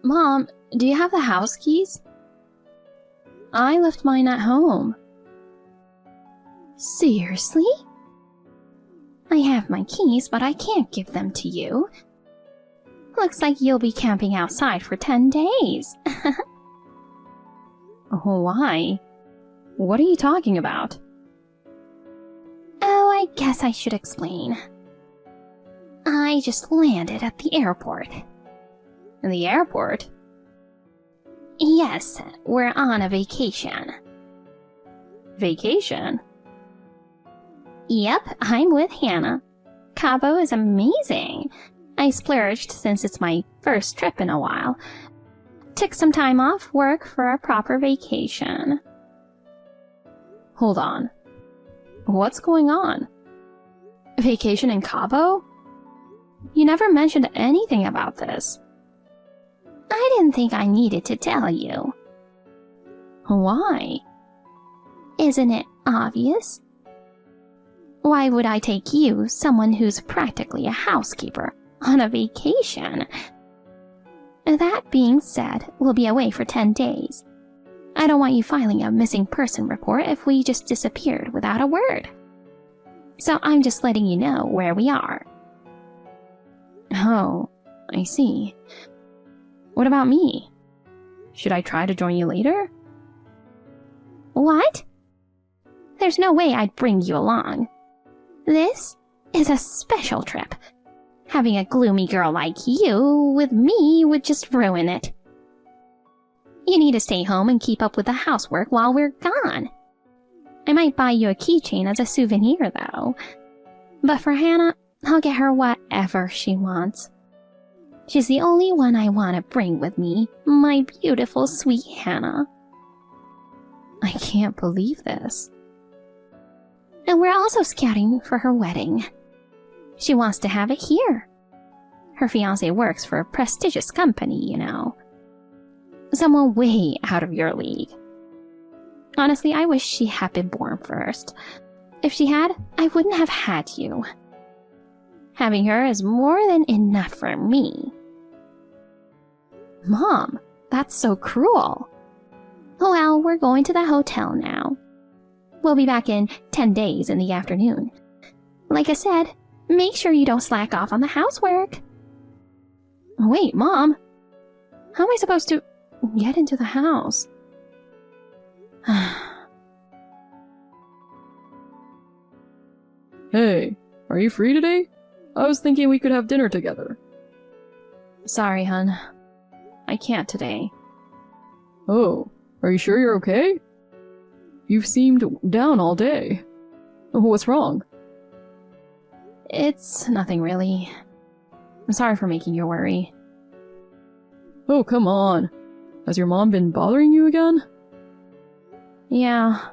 Mom, do you have the house keys? I left mine at home. Seriously? I have my keys, but I can't give them to you. Looks like you'll be camping outside for 10 days. Why? What are you talking about? Oh, I guess I should explain. I just landed at the airport. The airport? Yes, we're on a vacation. Vacation? Yep, I'm with Hannah. Cabo is amazing. I splurged since it's my first trip in a while. Took some time off work for a proper vacation. Hold on. What's going on? Vacation in Cabo? You never mentioned anything about this. I didn't think I needed to tell you. Why? Isn't it obvious? Why would I take you, someone who's practically a housekeeper, on a vacation? That being said, we'll be away for 10 days. I don't want you filing a missing person report if we just disappeared without a word. So I'm just letting you know where we are. Oh, I see. What about me? Should I try to join you later? What? There's no way I'd bring you along. This is a special trip. Having a gloomy girl like you with me would just ruin it. You need to stay home and keep up with the housework while we're gone. I might buy you a keychain as a souvenir, though. But for Hannah, I'll get her whatever she wants. She's the only one I want to bring with me, my beautiful, sweet Hannah. I can't believe this. And we're also scouting for her wedding. She wants to have it here. Her fiancé works for a prestigious company, you know. Someone way out of your league. Honestly, I wish she had been born first. If she had, I wouldn't have had you. Having her is more than enough for me. Mom, that's so cruel. Well, we're going to the hotel now. We'll be back in 10 days in the afternoon. Like I said, make sure you don't slack off on the housework. Wait, Mom. How am I supposed to get into the house? Hey, are you free today? I was thinking we could have dinner together. Sorry, hun. I can't today. Oh, are you sure you're okay? You've seemed down all day. What's wrong? It's nothing really. I'm sorry for making you worry. Oh, come on. Has your mom been bothering you again? Yeah.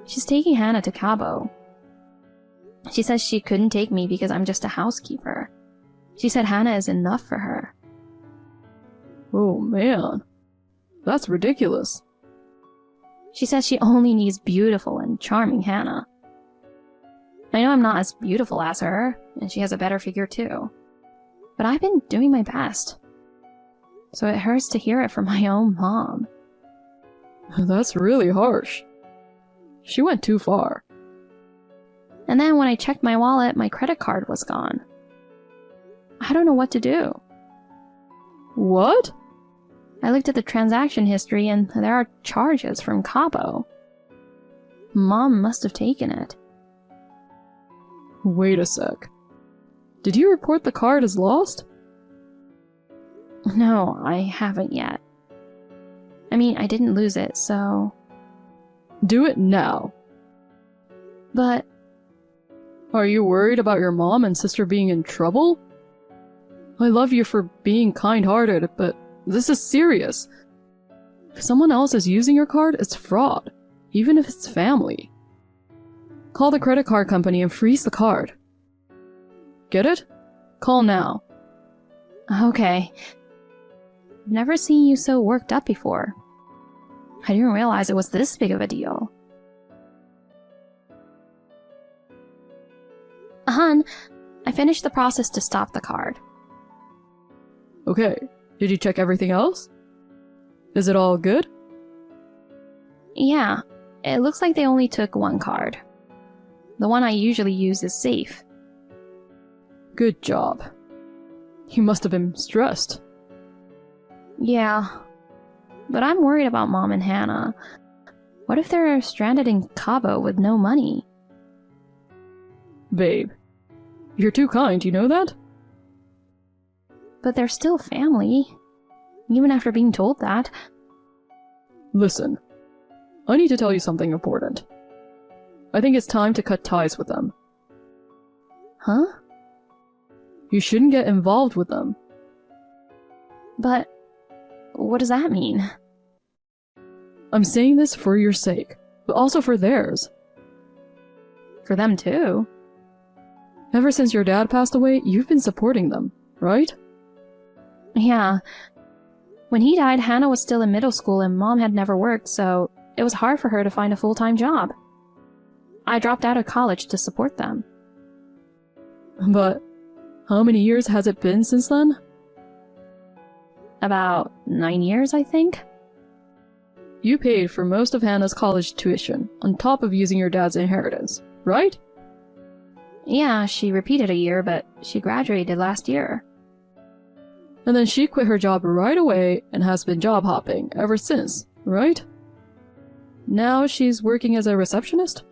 She's taking Hannah to Cabo. She says she couldn't take me because I'm just a housekeeper. She said Hannah is enough for her. Oh, man. That's ridiculous. She says she only needs beautiful and charming Hannah. I know I'm not as beautiful as her, and she has a better figure too. But I've been doing my best. So it hurts to hear it from my own mom. That's really harsh. She went too far. And then when I checked my wallet, my credit card was gone. I don't know what to do. What? I looked at the transaction history and there are charges from Cabo. Mom must have taken it. Wait a sec. Did you report the card as lost? No, I haven't yet. I mean, I didn't lose it, so... Do it now. But... Are you worried about your mom and sister being in trouble? I love you for being kind-hearted, but this is serious. If someone else is using your card, it's fraud, even if it's family. Call the credit card company and freeze the card. Get it? Call now. Okay. I've never seen you so worked up before. I didn't realize it was this big of a deal. Hun, I finished the process to stop the card. Okay, Did you check everything else? Is it all good? Yeah, it looks like they only took one card. The one I usually use is safe. Good job. You must have been stressed. Yeah, but I'm worried about Mom and Hannah. What if they're stranded in Cabo with no money? Babe, you're too kind, you know that? But they're still family, even after being told that. Listen, I need to tell you something important. I think it's time to cut ties with them. Huh? You shouldn't get involved with them. But what does that mean? I'm saying this for your sake, but also for theirs. For them too. Ever since your dad passed away, you've been supporting them, right? Yeah. When he died, Hannah was still in middle school and Mom had never worked, so it was hard for her to find a full-time job. I dropped out of college to support them. But how many years has it been since then? About 9 years, I think. You paid for most of Hannah's college tuition, on top of using your dad's inheritance, right? Yeah, she repeated a year, but she graduated last year. And then she quit her job right away and has been job hopping ever since, right? Now she's working as a receptionist?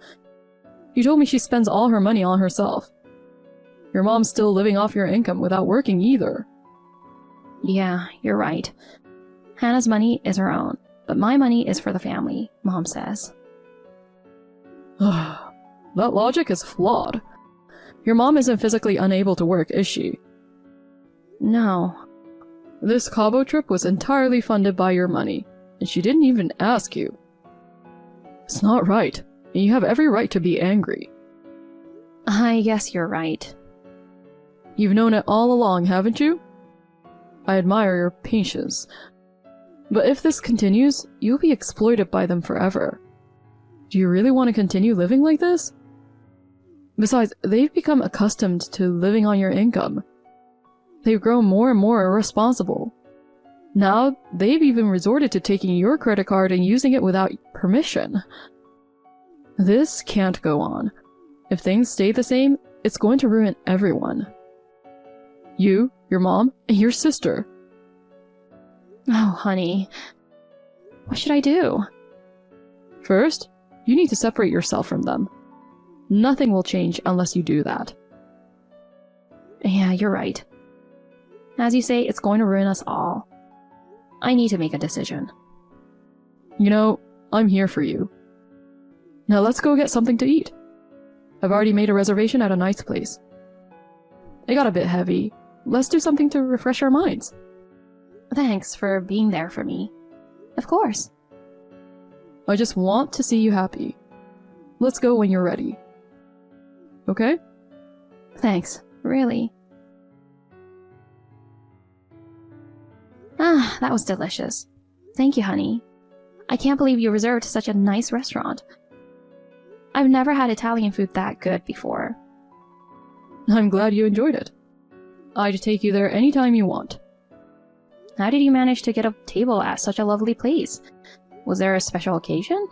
You told me she spends all her money on herself. Your mom's still living off your income without working either. Yeah, you're right. Hannah's money is her own, but my money is for the family, Mom says. That logic is flawed. Your mom isn't physically unable to work, is she? No. This Cabo trip was entirely funded by your money, and she didn't even ask you. It's not right, and you have every right to be angry. I guess you're right. You've known it all along, haven't you? I admire your patience. But if this continues, you'll be exploited by them forever. Do you really want to continue living like this? Besides, they've become accustomed to living on your income. They've grown more and more irresponsible. Now, they've even resorted to taking your credit card and using it without permission. This can't go on. If things stay the same, it's going to ruin everyone. You, your mom, and your sister. Oh, honey. What should I do? First, you need to separate yourself from them. Nothing will change unless you do that. Yeah, you're right. As you say, it's going to ruin us all. I need to make a decision. You know, I'm here for you. Now let's go get something to eat. I've already made a reservation at a nice place. It got a bit heavy. Let's do something to refresh our minds. Thanks for being there for me. Of course. I just want to see you happy. Let's go when you're ready. Okay? Thanks, really. Ah, that was delicious. Thank you, honey. I can't believe you reserved such a nice restaurant. I've never had Italian food that good before. I'm glad you enjoyed it. I'd take you there anytime you want. How did you manage to get a table at such a lovely place? Was there a special occasion?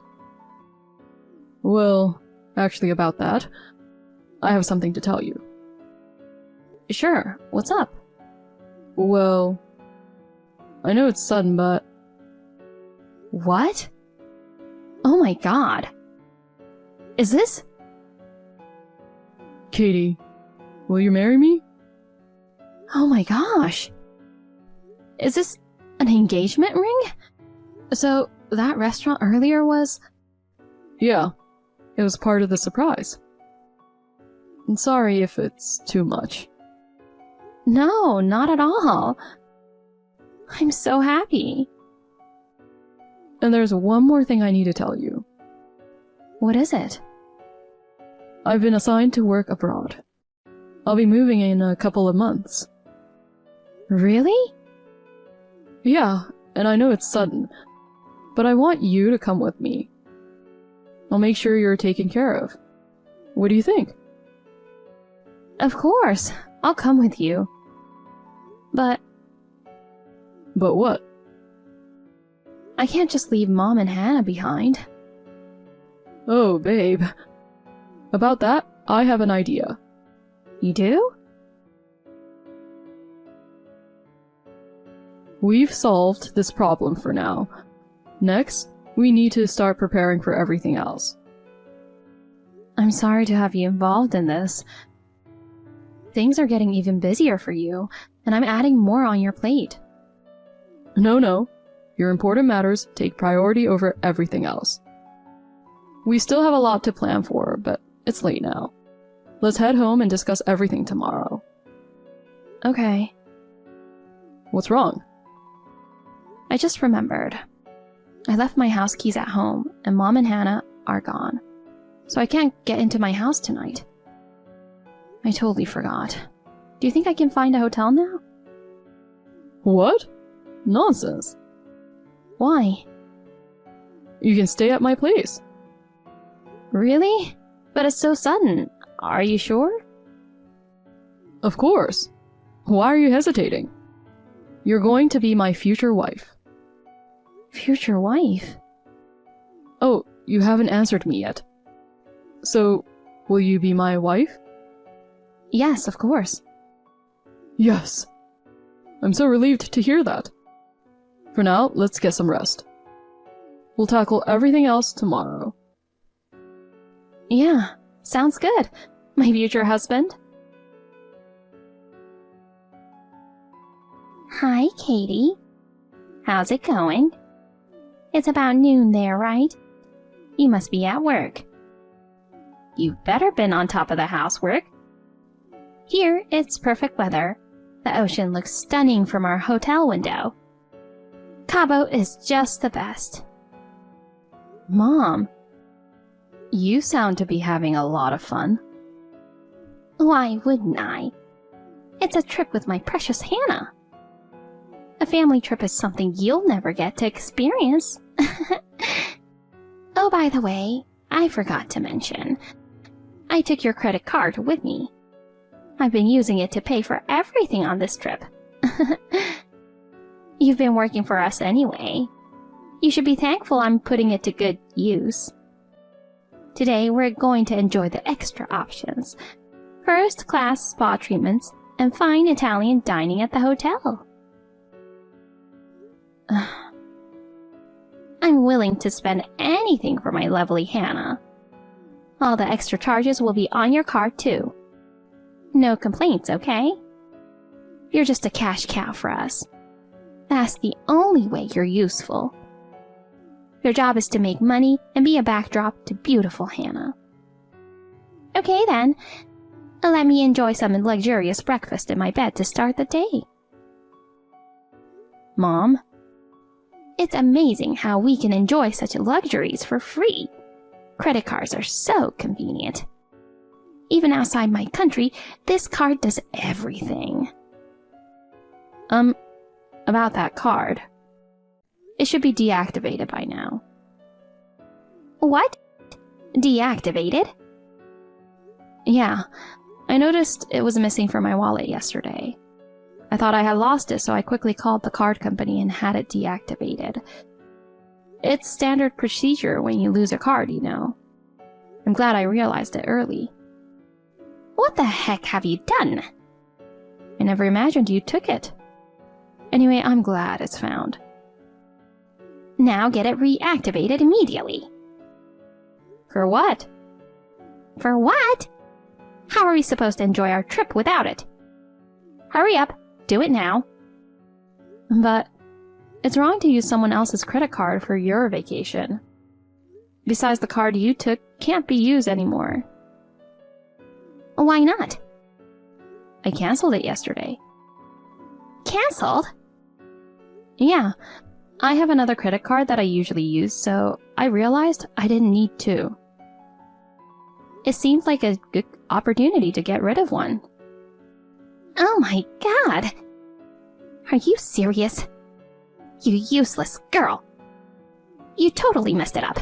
Well, actually about that, I have something to tell you. Sure, what's up? Well, I know it's sudden, but... What? Oh my god. Is this... Katie, will you marry me? Oh my gosh. Is this an engagement ring? So, that restaurant earlier was... Yeah, it was part of the surprise. I'm sorry if it's too much. No, not at all. I'm so happy. And there's one more thing I need to tell you. What is it? I've been assigned to work abroad. I'll be moving in a couple of months. Really? Yeah, and I know it's sudden, but I want you to come with me. I'll make sure you're taken care of. What do you think? Of course, I'll come with you. But But what? I can't just leave Mom and Hannah behind. Oh, babe. About that, I have an idea. You do? We've solved this problem for now. Next, we need to start preparing for everything else. I'm sorry to have you involved in this. Things are getting even busier for you, and I'm adding more on your plate. No. Your important matters take priority over everything else. We still have a lot to plan for, but it's late now. Let's head home and discuss everything tomorrow. Okay. What's wrong? I just remembered. I left my house keys at home, and Mom and Hannah are gone. So I can't get into my house tonight. I totally forgot. Do you think I can find a hotel now? What? Nonsense. Why? You can stay at my place. Really? But it's so sudden. Are you sure? Of course. Why are you hesitating? You're going to be my future wife. Future wife? Oh, you haven't answered me yet. So, will you be my wife? Yes, of course. Yes. I'm so relieved to hear that. For now, let's get some rest. We'll tackle everything else tomorrow. Yeah, sounds good. My future husband. Hi, Katie. How's it going? It's about noon there, right? You must be at work. You've better been on top of the housework. Here, it's perfect weather. The ocean looks stunning from our hotel window. Cabo is just the best. Mom, you sound to be having a lot of fun. Why wouldn't I? It's a trip with my precious Hannah. A family trip is something you'll never get to experience. Oh, by the way, I forgot to mention. I took your credit card with me. I've been using it to pay for everything on this trip. You've been working for us anyway. You should be thankful I'm putting it to good use. Today, we're going to enjoy the extra options. First-class spa treatments and fine Italian dining at the hotel. I'm willing to spend anything for my lovely Hannah. All the extra charges will be on your card, too. No complaints, okay? You're just a cash cow for us. That's the only way you're useful. Your job is to make money and be a backdrop to beautiful Hannah. Okay then, let me enjoy some luxurious breakfast in my bed to start the day. Mom, it's amazing how we can enjoy such luxuries for free. Credit cards are so convenient. Even outside my country, this card does everything. About that card. It should be deactivated by now. What? Deactivated? Yeah, I noticed it was missing from my wallet yesterday. I thought I had lost it, so I quickly called the card company and had it deactivated. It's standard procedure when you lose a card, you know. I'm glad I realized it early. What the heck have you done? I never imagined you took it. Anyway, I'm glad it's found. Now get it reactivated immediately. For what? For what? How are we supposed to enjoy our trip without it? Hurry up, do it now. But it's wrong to use someone else's credit card for your vacation. Besides, the card you took can't be used anymore. Why not? I canceled it yesterday. Canceled? Yeah, I have another credit card that I usually use, so I realized I didn't need to. It seemed like a good opportunity to get rid of one. Oh my god! Are you serious? You useless girl! You totally messed it up.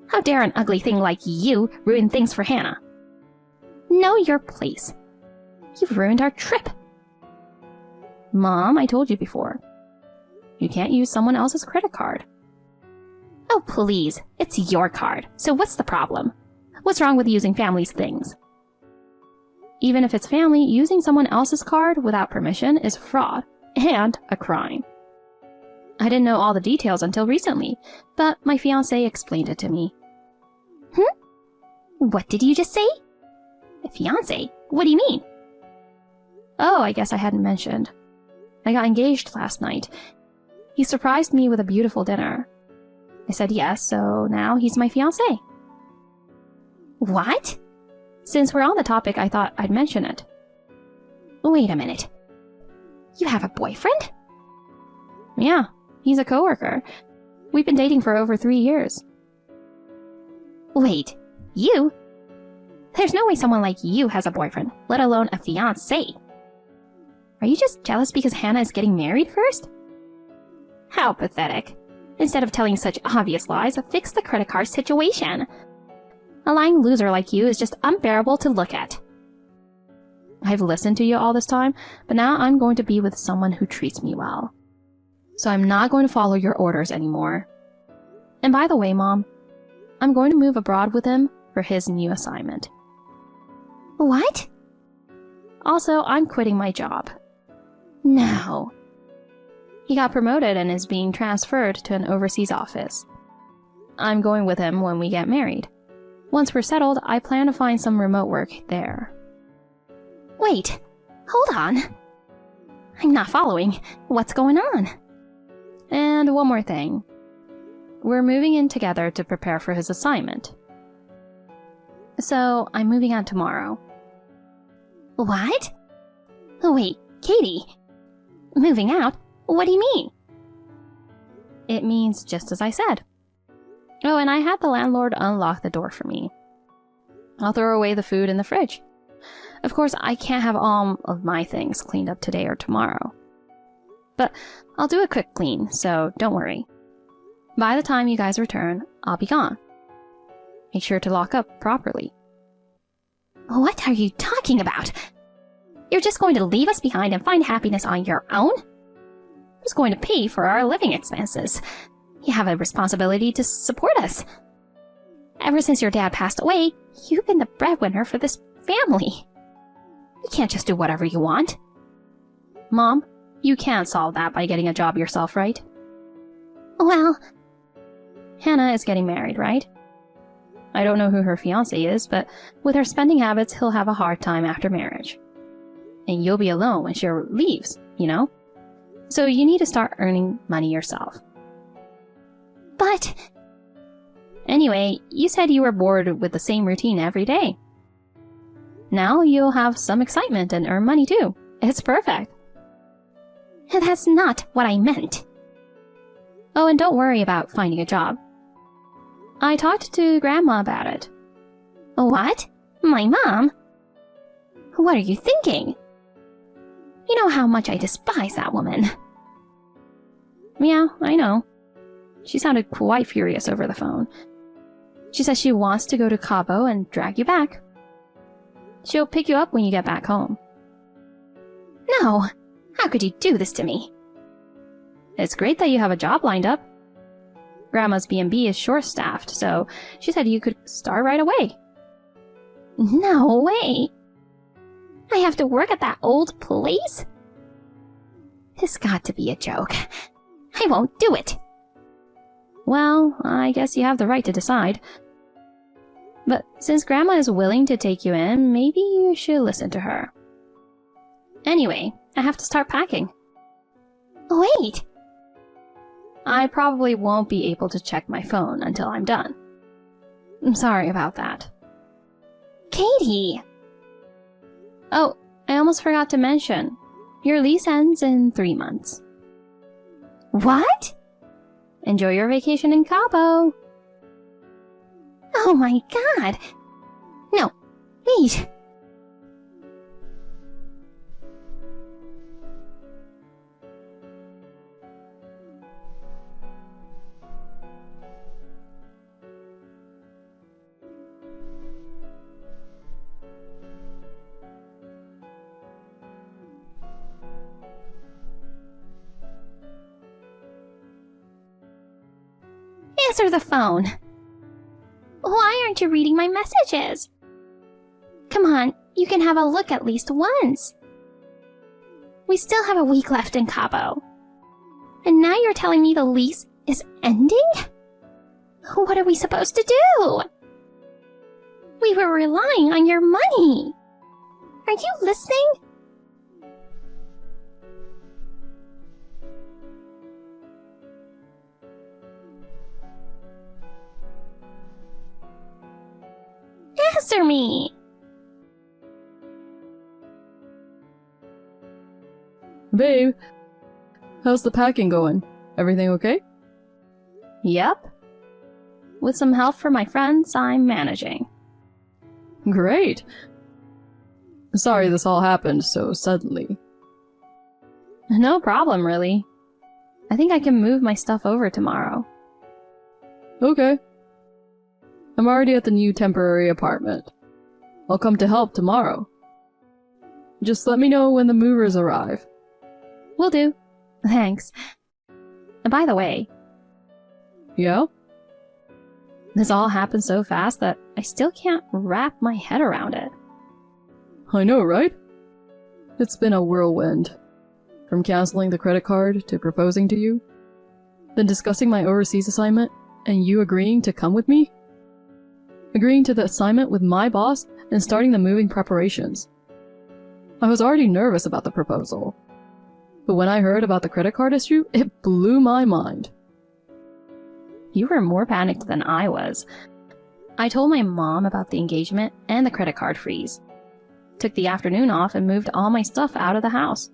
How dare an ugly thing like you ruin things for Hannah? Know your place. You've ruined our trip. Mom, I told you before. You can't use someone else's credit card. Oh, please. It's your card. So what's the problem? What's wrong with using family's things? Even if it's family, using someone else's card without permission is fraud and a crime. I didn't know all the details until recently, but my fiancé explained it to me. What did you just say? Fiancé? What do you mean? Oh, I guess I hadn't mentioned. I got engaged last night. He surprised me with a beautiful dinner. I said yes, so now he's my fiancé. What? Since we're on the topic, I thought I'd mention it. Wait a minute. You have a boyfriend? Yeah, he's a coworker. We've been dating for over 3 years. Wait, you? There's no way someone like you has a boyfriend, let alone a fiancé. Are you just jealous because Hannah is getting married first? How pathetic. Instead of telling such obvious lies, fix the credit card situation. A lying loser like you is just unbearable to look at. I've listened to you all this time, but now I'm going to be with someone who treats me well. So I'm not going to follow your orders anymore. And by the way, Mom, I'm going to move abroad with him for his new assignment. What? Also, I'm quitting my job. No. He got promoted and is being transferred to an overseas office. I'm going with him when we get married. Once we're settled, I plan to find some remote work there. Wait, hold on. I'm not following. What's going on? And one more thing. We're moving in together to prepare for his assignment. So, I'm moving out tomorrow. What? Oh, wait, Katie. Moving out? What do you mean? It means just as I said. Oh, and I had the landlord unlock the door for me. I'll throw away the food in the fridge. Of course, I can't have all of my things cleaned up today or tomorrow. But I'll do a quick clean, so don't worry. By the time you guys return, I'll be gone. Make sure to lock up properly. What are you talking about? You're just going to leave us behind and find happiness on your own? Who's going to pay for our living expenses? You have a responsibility to support us. Ever since your dad passed away, you've been the breadwinner for this family. You can't just do whatever you want. Mom, you can't solve that by getting a job yourself, right? Well, Hannah is getting married, right? I don't know who her fiancé is, but with her spending habits, he'll have a hard time after marriage. And you'll be alone when she leaves, you know? So you need to start earning money yourself. But... Anyway, you said you were bored with the same routine every day. Now you'll have some excitement and earn money too. It's perfect. That's not what I meant. Oh, and don't worry about finding a job. I talked to Grandma about it. What? My mom? What are you thinking? You know how much I despise that woman. Yeah, I know. She sounded quite furious over the phone. She says she wants to go to Cabo and drag you back. She'll pick you up when you get back home. No, how could you do this to me? It's great that you have a job lined up. Grandma's B&B is short-staffed, so she said you could start right away. No way. I have to work at that old place? This got to be a joke. I won't do it. Well, I guess you have the right to decide. But since Grandma is willing to take you in, maybe you should listen to her. Anyway, I have to start packing. Wait! I probably won't be able to check my phone until I'm done. I'm sorry about that. Katie! Oh, I almost forgot to mention. Your lease ends in 3 months. What? Enjoy your vacation in Cabo. Oh my god! No, wait! answer the phone. Why aren't you reading my messages? Come on, you can have a look at least once. We still have a week left in Cabo. And now you're telling me the lease is ending? What are we supposed to do? We were relying on your money. Are you listening? Answer me! Babe, how's the packing going? Everything okay? Yep. With some help from my friends, I'm managing. Great. Sorry this all happened so suddenly. No problem, really. I think I can move my stuff over tomorrow. Okay. I'm already at the new temporary apartment. I'll come to help tomorrow. Just let me know when the movers arrive. Will do. Thanks. And by the way... Yeah? This all happened so fast that I still can't wrap my head around it. I know, right? It's been a whirlwind. From canceling the credit card to proposing to you, then discussing my overseas assignment, and you agreeing to come with me? Agreeing to the assignment with my boss and starting the moving preparations. I was already nervous about the proposal. But when I heard about the credit card issue, it blew my mind. You were more panicked than I was. I told my mom about the engagement and the credit card freeze. Took the afternoon off and moved all my stuff out of the house.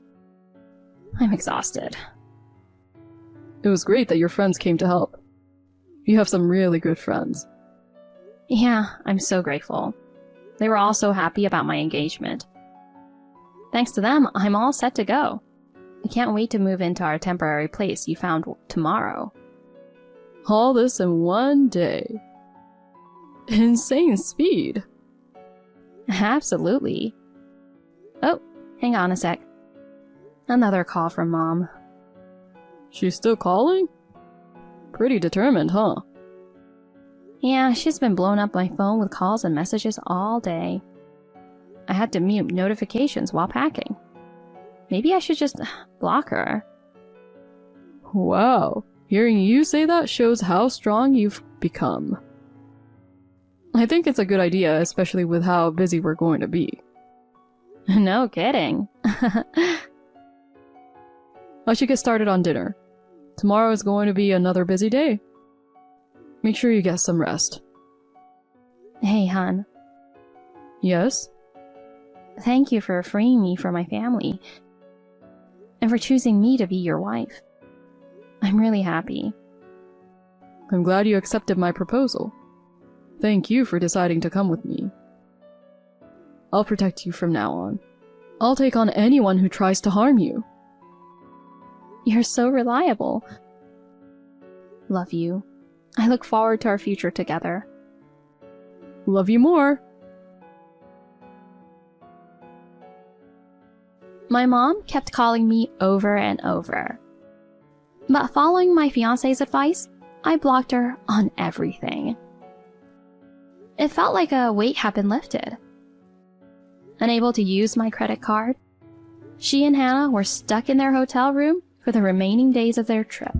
I'm exhausted. It was great that your friends came to help. You have some really good friends. Yeah, I'm so grateful. They were all so happy about my engagement. Thanks to them, I'm all set to go. I can't wait to move into our temporary place you found tomorrow. All this in one day. Insane speed. Absolutely. Oh, hang on a sec. Another call from Mom. She's still calling? Pretty determined, huh? Yeah, she's been blowing up my phone with calls and messages all day. I had to mute notifications while packing. Maybe I should just block her. Wow, hearing you say that shows how strong you've become. I think it's a good idea, especially with how busy we're going to be. No kidding. I should get started on dinner. Tomorrow is going to be another busy day. Make sure you get some rest. Hey, hon. Yes? Thank you for freeing me from my family. And for choosing me to be your wife. I'm really happy. I'm glad you accepted my proposal. Thank you for deciding to come with me. I'll protect you from now on. I'll take on anyone who tries to harm you. You're so reliable. Love you. I look forward to our future together. Love you more. My mom kept calling me over and over. But following my fiancé's advice, I blocked her on everything. It felt like a weight had been lifted. Unable to use my credit card, she and Hannah were stuck in their hotel room for the remaining days of their trip.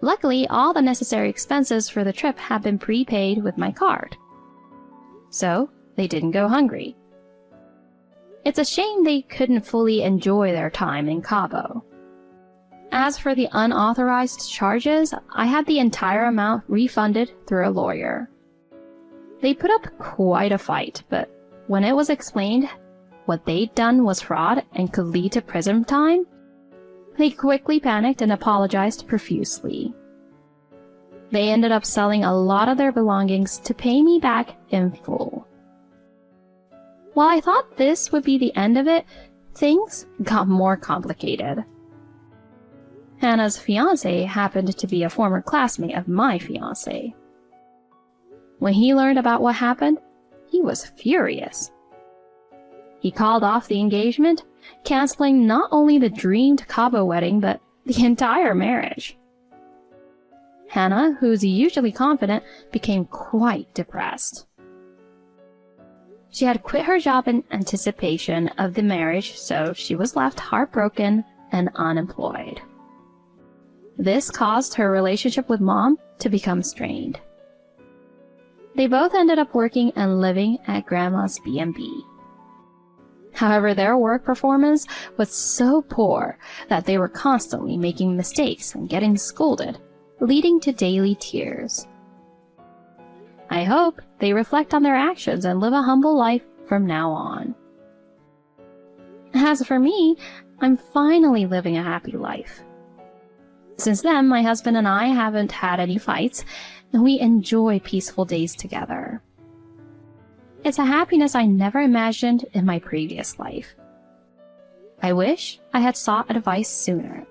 Luckily, all the necessary expenses for the trip had been prepaid with my card. So, they didn't go hungry. It's a shame they couldn't fully enjoy their time in Cabo. As for the unauthorized charges, I had the entire amount refunded through a lawyer. They put up quite a fight, but when it was explained what they'd done was fraud and could lead to prison time, they quickly panicked and apologized profusely. They ended up selling a lot of their belongings to pay me back in full. While I thought this would be the end of it, things got more complicated. Hannah's fiancé happened to be a former classmate of my fiancé. When he learned about what happened, he was furious. He called off the engagement, canceling not only the dreamed Cabo wedding, but the entire marriage. Hannah, who's usually confident, became quite depressed. She had quit her job in anticipation of the marriage, so she was left heartbroken and unemployed. This caused her relationship with Mom to become strained. They both ended up working and living at Grandma's B&B. However, their work performance was so poor that they were constantly making mistakes and getting scolded, leading to daily tears. I hope they reflect on their actions and live a humble life from now on. As for me, I'm finally living a happy life. Since then, my husband and I haven't had any fights, and we enjoy peaceful days together. It's a happiness I never imagined in my previous life. I wish I had sought advice sooner.